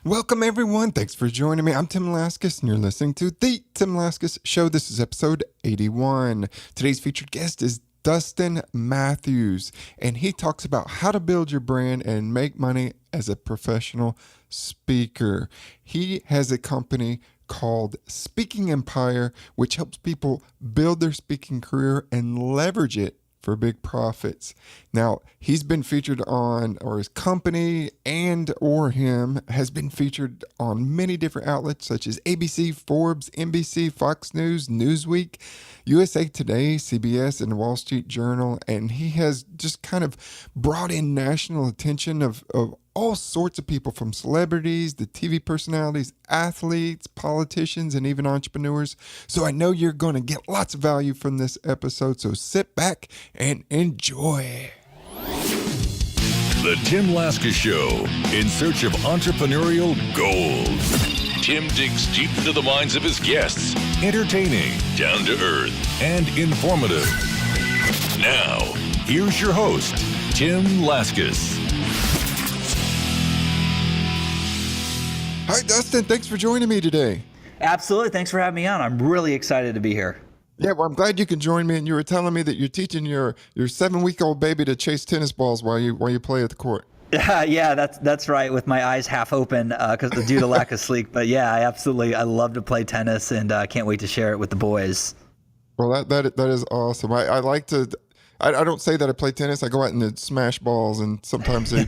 Welcome, everyone. Thanks for joining me. I'm Tim Laskus, and you're listening to The Tim Laskus Show. This is episode 81. Today's featured guest is Dustin Mathews, and he talks about how to build your brand and make money as a professional speaker. He has a company called Speaking Empire, which helps people build their speaking career and leverage it for big profits. Now, he's been featured on, or his company or him has been featured on many different outlets such as ABC, Forbes, NBC, Fox News, Newsweek, USA Today, CBS, and Wall Street Journal. And he has just kind of brought in national attention of all sorts of people, from celebrities to TV personalities, athletes, politicians, and even entrepreneurs. So I know you're going to get lots of value from this episode. So sit back and enjoy. The Tim Laskus Show, in search of entrepreneurial gold. Tim digs deep into the minds of his guests. Entertaining, down to earth, and informative. Now, here's your host, Tim Laskus. Hi, Dustin. Thanks for joining me today. Absolutely. Thanks for having me on. I'm really excited to be here. Yeah, well, I'm glad you can join me. And you were telling me that you're teaching your 7-week-old baby to chase tennis balls while you play at the court. Yeah, that's right. With my eyes half open because due to lack of sleep. But yeah, I love to play tennis, and can't wait to share it with the boys. Well, that is awesome. I like to. I don't say that I play tennis. I go out and smash balls, and sometimes they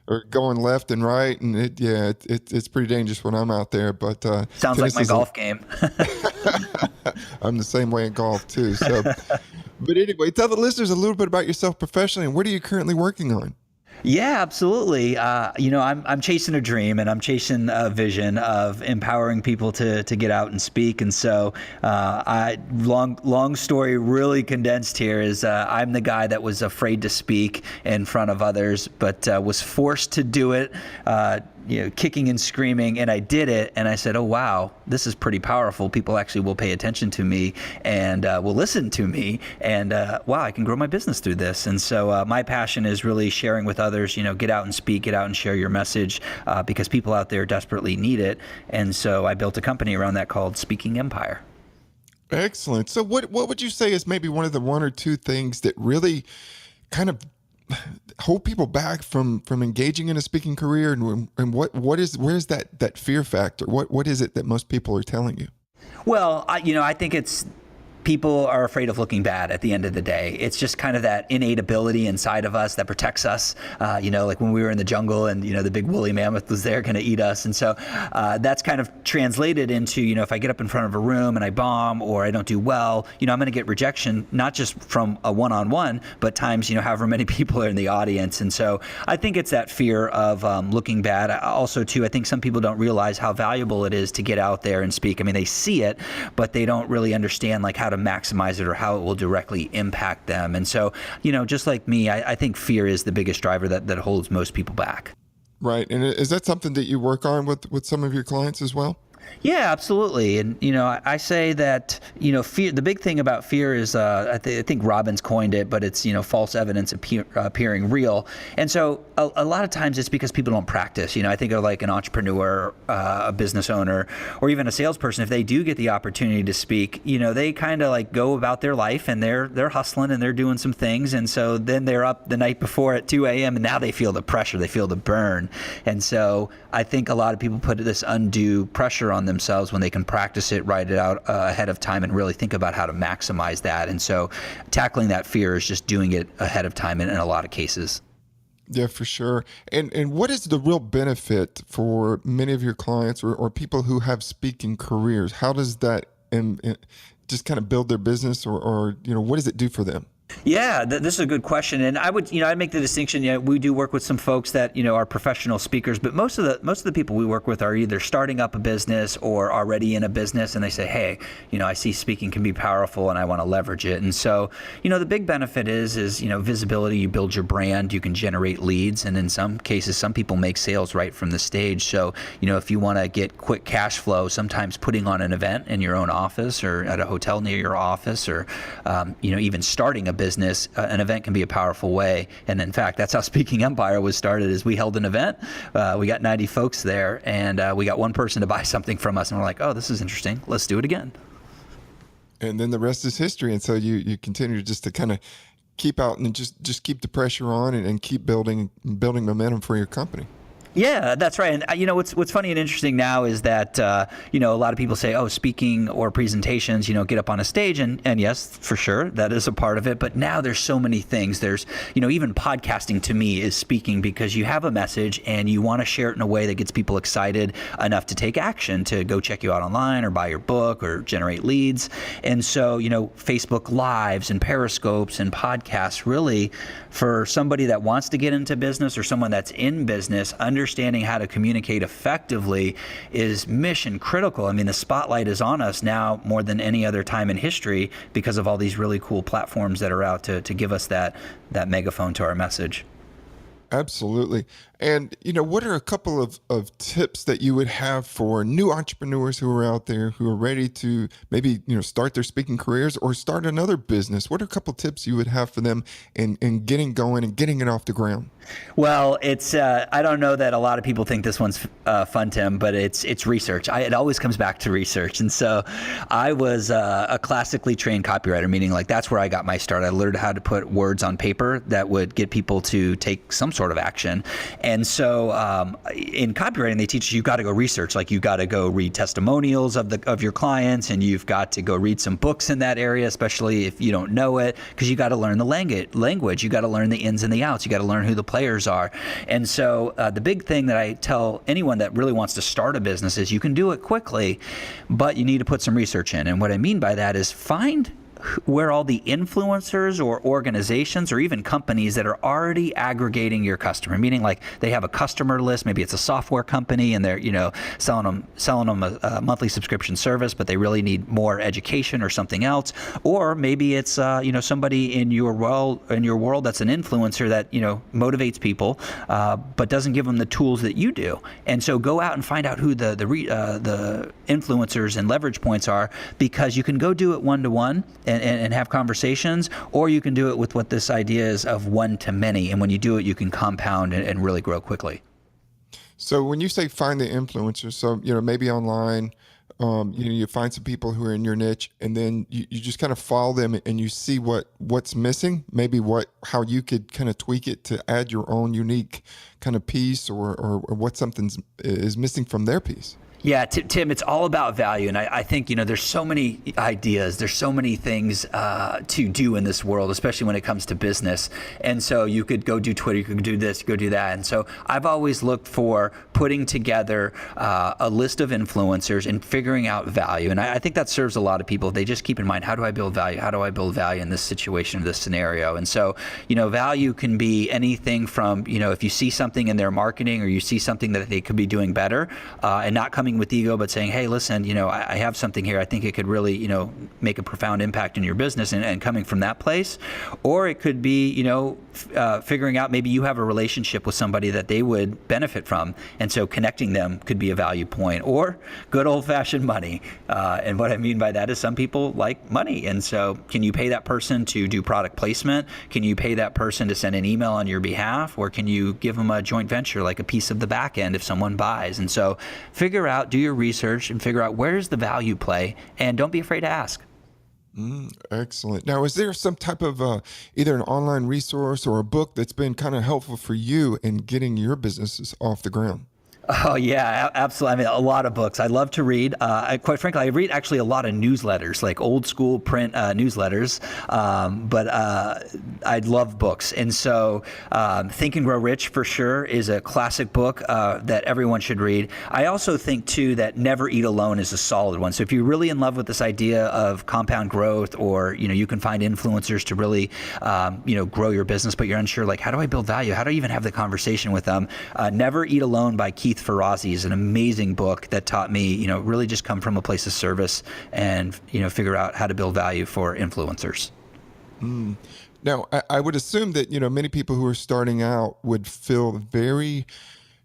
are going left and right, and it's pretty dangerous when I'm out there. But sounds like my golf game. I'm the same way in golf too. So, but anyway, tell the listeners a little bit about yourself professionally, and what are you currently working on? Yeah, absolutely. I'm chasing a dream, and I'm chasing a vision of empowering people to get out and speak. And so, long story really condensed here is I'm the guy that was afraid to speak in front of others, but was forced to do it. Kicking and screaming, and I did it, and I said, oh wow, this is pretty powerful. People actually will pay attention to me and will listen to me, and wow, I can grow my business through this. And so my passion is really sharing with others, get out and speak, get out and share your message, because people out there desperately need it. And so I built a company around that called Speaking Empire. Excellent. So what would you say is maybe one of the one or two things that really kind of hold people back from engaging in a speaking career, and where's that fear factor? What is it that most people are telling you? Well, I think it's people are afraid of looking bad at the end of the day. It's just kind of that innate ability inside of us that protects us. Like when we were in the jungle and, the big woolly mammoth was there going to eat us. And so that's kind of translated into, if I get up in front of a room and I bomb or I don't do well, I'm going to get rejection, not just from a one-on-one, but times, however many people are in the audience. And so I think it's that fear of looking bad. Also, too, I think some people don't realize how valuable it is to get out there and speak. I mean, they see it, but they don't really understand like how to maximize it or how it will directly impact them. And so, just like me, I think fear is the biggest driver that holds most people back. Right. And is that something that you work on with some of your clients as well? Yeah, absolutely. And, I say that, fear, the big thing about fear is, I think Robbins coined it, but it's, false evidence appearing real. And so a lot of times it's because people don't practice. I think of like an entrepreneur, a business owner, or even a salesperson. If they do get the opportunity to speak, they kind of like go about their life and they're hustling and they're doing some things. And so then they're up the night before at 2 a.m. and now they feel the pressure, they feel the burn. And so I think a lot of people put this undue pressure on themselves when they can practice it, write it out ahead of time, and really think about how to maximize that. And so tackling that fear is just doing it ahead of time in a lot of cases. Yeah, for sure. And what is the real benefit for many of your clients or people who have speaking careers? How does that just kind of build their business or what does it do for them? Yeah, this is a good question, and I'd make the distinction. We do work with some folks that are professional speakers, but most of the people we work with are either starting up a business or already in a business, and they say, hey, I see speaking can be powerful, and I want to leverage it. And so, the big benefit is visibility. You build your brand, you can generate leads, and in some cases, some people make sales right from the stage. So, if you want to get quick cash flow, sometimes putting on an event in your own office or at a hotel near your office, or even starting a business, an event can be a powerful way. And in fact, that's how Speaking Empire was started. Is we held an event, we got 90 folks there, and we got one person to buy something from us, and we're like, oh, this is interesting. Let's do it again. And then the rest is history. And so you continue just to kind of keep out and just keep the pressure on and keep building momentum for your company. Yeah, that's right. And what's funny and interesting now is that a lot of people say, oh, speaking or presentations, get up on a stage, and yes, for sure, that is a part of it. But now there's so many things. There's even podcasting to me is speaking, because you have a message and you want to share it in a way that gets people excited enough to take action, to go check you out online or buy your book or generate leads. And so Facebook Lives and Periscopes and podcasts, really, for somebody that wants to get into business or someone that's in business, understanding how to communicate effectively is mission critical. I mean, the spotlight is on us now more than any other time in history because of all these really cool platforms that are out to give us that megaphone to our message. Absolutely. And, what are a couple of tips that you would have for new entrepreneurs who are out there who are ready to maybe, start their speaking careers or start another business? What are a couple tips you would have for them in getting going and getting it off the ground? Well, it's I don't know that a lot of people think this one's fun, Tim, but it's research. It always comes back to research. And so I was a classically trained copywriter, meaning like that's where I got my start. I learned how to put words on paper that would get people to take some sort of action. And so in copywriting, they teach you got to go research. Like you got to go read testimonials of your clients, and you've got to go read some books in that area, especially if you don't know it, because you got to learn the language. You got to learn the ins and the outs. You got to learn who the players are. And so the big thing that I tell anyone that really wants to start a business is you can do it quickly, but you need to put some research in. And what I mean by that is find where all the influencers or organizations or even companies that are already aggregating your customer, meaning like they have a customer list, maybe it's a software company and they're selling them a monthly subscription service, but they really need more education or something else, or maybe it's somebody in your world that's an influencer that motivates people, but doesn't give them the tools that you do. And so go out and find out who the influencers and leverage points are, because you can go do it one-to-one and have conversations, or you can do it with what this idea is of one to many. And when you do it, you can compound and really grow quickly. So when you say find the influencers, so, maybe online, you find some people who are in your niche, and then you just kind of follow them and you see what's missing, maybe how you could kind of tweak it to add your own unique kind of piece or what something is missing from their piece. Yeah, Tim, it's all about value. And I think, there's so many ideas, there's so many things to do in this world, especially when it comes to business. And so you could go do Twitter, you could do this, you could go do that. And so I've always looked for putting together a list of influencers and figuring out value. And I think that serves a lot of people. They just keep in mind, how do I build value? How do I build value in this situation, this scenario? And so, value can be anything from, if you see something in their marketing or you see something that they could be doing better, and not coming with ego, but saying, hey, listen, I have something here. I think it could really, make a profound impact in your business, and coming from that place. Or it could be, figuring out maybe you have a relationship with somebody that they would benefit from. And so connecting them could be a value point, or good old fashioned money. And what I mean by that is some people like money. And so can you pay that person to do product placement? Can you pay that person to send an email on your behalf? Or can you give them a joint venture, like a piece of the back end if someone buys? And so figure out, do your research and figure out where's the value play, and don't be afraid to ask. Excellent. Now, is there some type of either an online resource or a book that's been kind of helpful for you in getting your businesses off the ground? Oh, yeah, absolutely. I mean, a lot of books. I love to read. Quite frankly, I read actually a lot of newsletters, like old school print newsletters, but I love books. And so Think and Grow Rich, for sure, is a classic book that everyone should read. I also think, too, that Never Eat Alone is a solid one. So if you're really in love with this idea of compound growth, or, you can find influencers to really, grow your business, but you're unsure, like, how do I build value? How do I even have the conversation with them? Never Eat Alone by Keith Ferrazzi is an amazing book that taught me, really just come from a place of service and, figure out how to build value for influencers. Now, I would assume that, many people who are starting out would feel very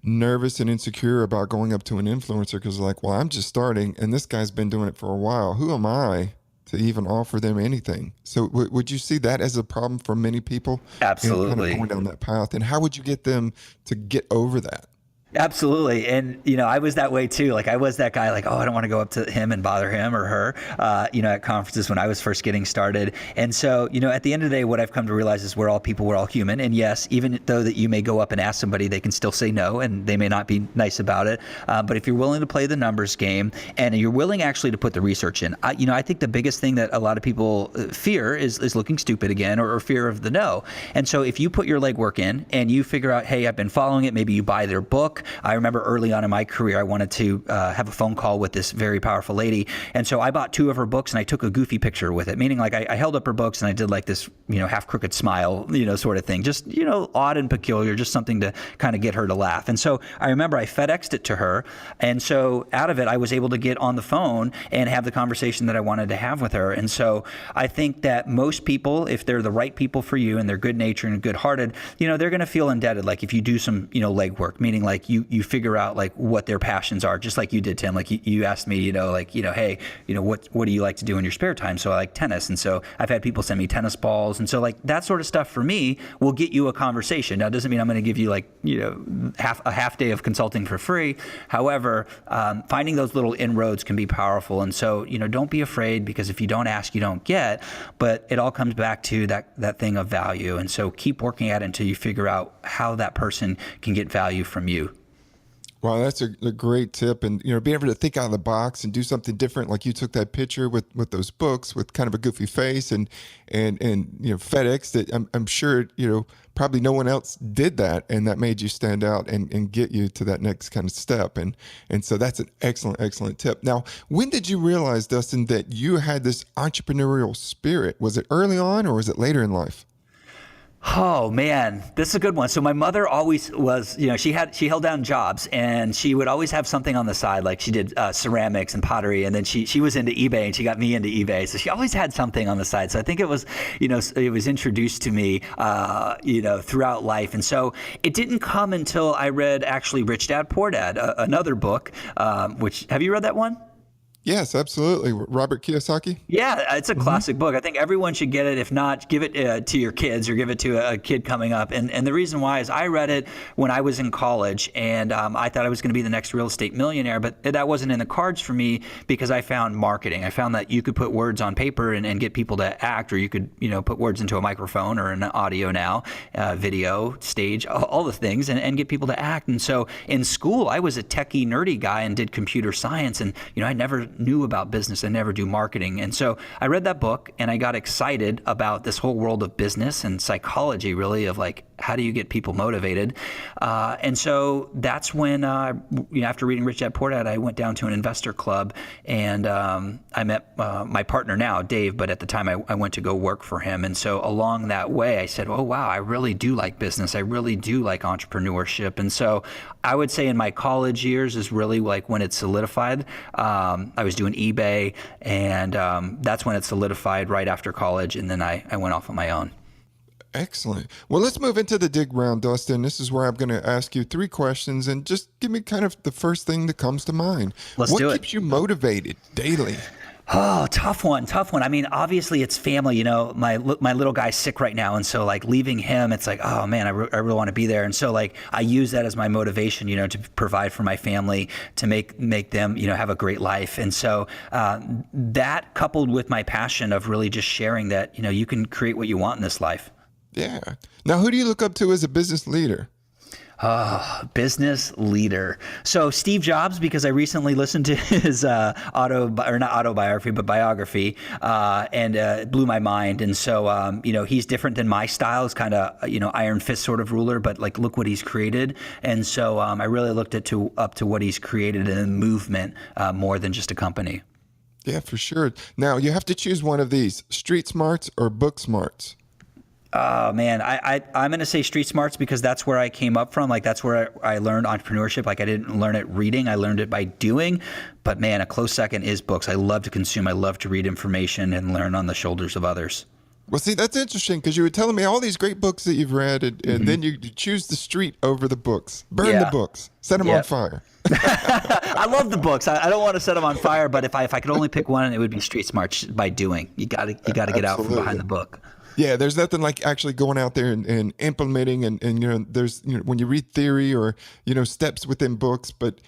nervous and insecure about going up to an influencer because like, well, I'm just starting and this guy's been doing it for a while. Who am I to even offer them anything. So would you see that as a problem for many people? Absolutely. Kind of going down that path, and how would you get them to get over that? Absolutely. And, I was that way too. Like I was that guy like, oh, I don't want to go up to him and bother him or her, at conferences when I was first getting started. And so, at the end of the day, what I've come to realize is we're all people, we're all human. And yes, even though that you may go up and ask somebody, they can still say no, and they may not be nice about it. But if you're willing to play the numbers game and you're willing actually to put the research in, I think the biggest thing that a lot of people fear is looking stupid again, or fear of the no. And so if you put your legwork in and you figure out, hey, I've been following it, maybe you buy their book. I remember early on in my career, I wanted to have a phone call with this very powerful lady. And so I bought 2 of her books and I took a goofy picture with it, meaning like I held up her books and I did like this, half crooked smile, sort of thing, just, odd and peculiar, just something to kind of get her to laugh. And so I remember I FedExed it to her. And so out of it, I was able to get on the phone and have the conversation that I wanted to have with her. And so I think that most people, if they're the right people for you and they're good natured and good hearted, they're going to feel indebted. Like if you do some, legwork, meaning like you figure out like what their passions are, just like you did, Tim. Like you asked me, hey, what do you like to do in your spare time? So I like tennis. And so I've had people send me tennis balls. And so like that sort of stuff for me will get you a conversation. Now, it doesn't mean I'm going to give you like, a half day of consulting for free. However, finding those little inroads can be powerful. And so, don't be afraid, because if you don't ask, you don't get. But it all comes back to that thing of value. And so keep working at it until you figure out how that person can get value from you. Wow, that's a great tip. And, being able to think out of the box and do something different. Like you took that picture with those books with kind of a goofy face and FedEx that I'm sure, probably no one else did that. And that made you stand out and get you to that next kind of step. And so that's an excellent, excellent tip. Now, when did you realize, Dustin, that you had this entrepreneurial spirit? Was it early on or was it later in life? Oh man, this is a good one. So my mother always was, she held down jobs, and she would always have something on the side. Like she did ceramics and pottery, and then she was into eBay, and she got me into eBay. So she always had something on the side. So I think it was, it was introduced to me, throughout life. And so it didn't come until I read actually Rich Dad Poor Dad, another book, which, have you read that one? Yes, absolutely. Robert Kiyosaki? Yeah, it's a classic book. I think everyone should get it. If not, give it to your kids or give it to a kid coming up. And the reason why is I read it when I was in college, and I thought I was going to be the next real estate millionaire, but that wasn't in the cards for me because I found marketing. I found that you could put words on paper and get people to act, or you could, put words into a microphone or an audio now, video, stage, all the things, and get people to act. And so in school, I was a techie, nerdy guy and did computer science, and, I never knew about business. I never do marketing. And so I read that book and I got excited about this whole world of business and psychology, really, of like, how do you get people motivated? And so that's when, after reading Rich Dad Poor Dad, I went down to an investor club, and I met my partner now, Dave, but at the time I went to go work for him. And so along that way, I said, oh, wow, I really do like business. I really do like entrepreneurship. And so I would say in my college years is really like when it solidified. I was doing eBay, and that's when it solidified right after college. And then I went off on my own. Excellent. Well, let's move into the dig round, Dustin. This is where I'm going to ask you 3 questions, and just give me kind of the first thing that comes to mind. Let's do it. What keeps you motivated daily? Oh, tough one. I mean, obviously it's family, my little guy's sick right now. And so like leaving him, it's like, oh man, I really want to be there. And so like, I use that as my motivation, to provide for my family, to make them, have a great life. And so, that coupled with my passion of really just sharing that, you can create what you want in this life. Yeah. Now, who do you look up to as a business leader? Business leader. So Steve Jobs, because I recently listened to his not autobiography, but biography, and it blew my mind. And so, he's different than my style. It's kind of, iron fist sort of ruler, but like, look what he's created. And so I really looked up to what he's created in a movement more than just a company. Yeah, for sure. Now, you have to choose one of these, street smarts or book smarts. Oh man, I'm going to say street smarts because that's where I came up from. Like that's where I learned entrepreneurship. Like I didn't learn it reading, I learned it by doing. But man, a close second is books. I love to consume. I love to read information and learn on the shoulders of others. Well, see, that's interesting because you were telling me all these great books that you've read, and then you choose the street over the books. Burn the books. Set them on fire. I love the books. I don't want to set them on fire, but if I could only pick one, it would be Street Smart by doing. You got to get out from behind the book. Yeah, there's nothing like actually going out there and implementing and there's when you read theory or steps within books, but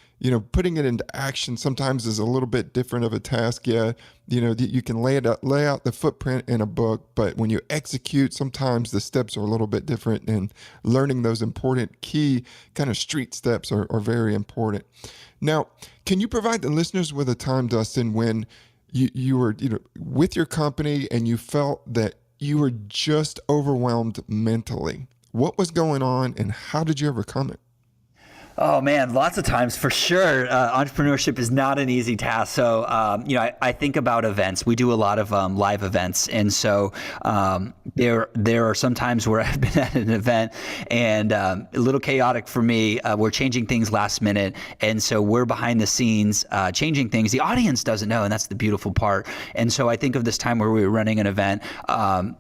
putting it into action sometimes is a little bit different of a task. Yeah, you can lay out the footprint in a book, but when you execute, sometimes the steps are a little bit different, and learning those important key kind of street steps are very important. Now, can you provide the listeners with a time, Dustin, when you were with your company and you felt that you were just overwhelmed mentally? What was going on, and how did you overcome it? Oh man, lots of times for sure. Entrepreneurship is not an easy task. So, I think about events. We do a lot of live events, and so there are some times where I've been at an event and a little chaotic for me. We're changing things last minute, and so we're behind the scenes changing things. The audience doesn't know, and that's the beautiful part. And so I think of this time where we were running an event.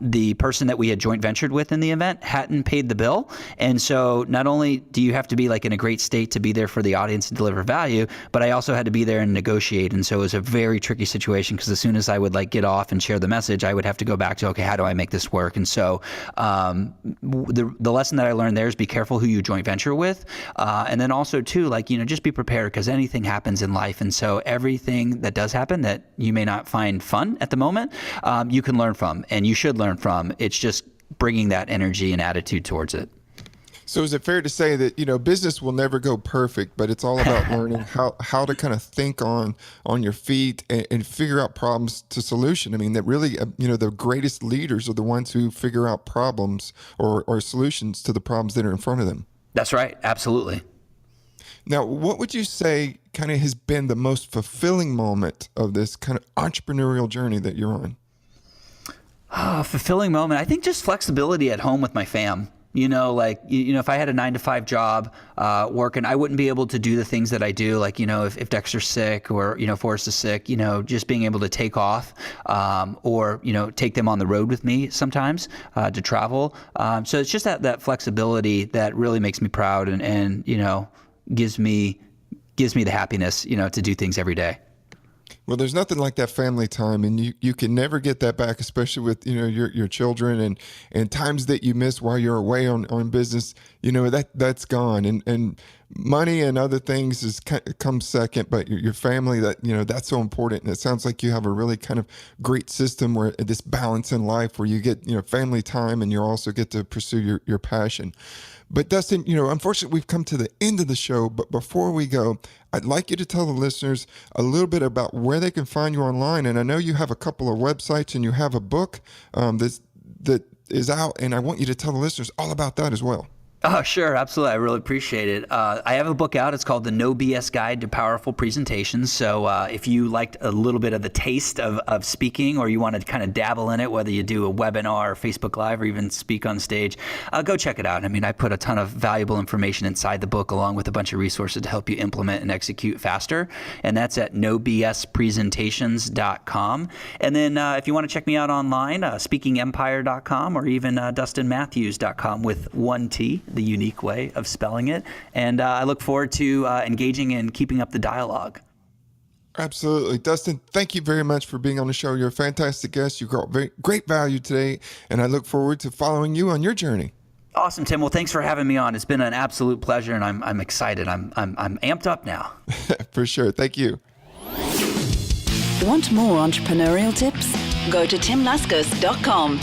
The person that we had joint ventured with in the event hadn't paid the bill, and so not only do you have to be like in a great state to be there for the audience to deliver value, but I also had to be there and negotiate. And so it was a very tricky situation because as soon as I would get off and share the message, I would have to go back to, okay, how do I make this work? And so the lesson that I learned there is be careful who you joint venture with. And then also too, just be prepared because anything happens in life. And so everything that does happen that you may not find fun at the moment, you can learn from, and you should learn from. It's just bringing that energy and attitude towards it. So is it fair to say that, business will never go perfect, but it's all about learning how to kind of think on your feet and figure out problems to solution? I mean, that really, the greatest leaders are the ones who figure out problems or solutions to the problems that are in front of them. That's right. Absolutely. Now, what would you say kind of has been the most fulfilling moment of this kind of entrepreneurial journey that you're on? Fulfilling moment. I think just flexibility at home with my fam. If I had a 9-to-5 job working, I wouldn't be able to do the things that I do. If Dexter's sick or, Forrest is sick, just being able to take off or, take them on the road with me sometimes to travel. So it's just that flexibility that really makes me proud and gives me the happiness, to do things every day. Well, there's nothing like that family time, and you can never get that back, especially with your children and times that you miss while you're away on business. That's gone, and money and other things comes second, but your family, that's so important. And it sounds like you have a really kind of great system where this balance in life where you get family time and you also get to pursue your passion. But Dustin, unfortunately, we've come to the end of the show. But before we go, I'd like you to tell the listeners a little bit about where they can find you online. And I know you have a couple of websites and you have a book that is out. And I want you to tell the listeners all about that as well. Oh, sure. Absolutely. I really appreciate it. I have a book out. It's called The No BS Guide to Powerful Presentations. So if you liked a little bit of the taste of speaking, or you want to kind of dabble in it, whether you do a webinar or Facebook Live or even speak on stage, go check it out. I mean, I put a ton of valuable information inside the book along with a bunch of resources to help you implement and execute faster. And that's at nobspresentations.com. And then if you want to check me out online, speakingempire.com or even dustinmathews.com with one T. The unique way of spelling it. And I look forward to engaging and keeping up the dialogue. Absolutely. Dustin, thank you very much for being on the show. You're a fantastic guest. You got great value today, and I look forward to following you on your journey. Awesome, Tim. Well, thanks for having me on. It's been an absolute pleasure, and I'm excited. I'm amped up now. For sure. Thank you. Want more entrepreneurial tips? Go to timlascos.com.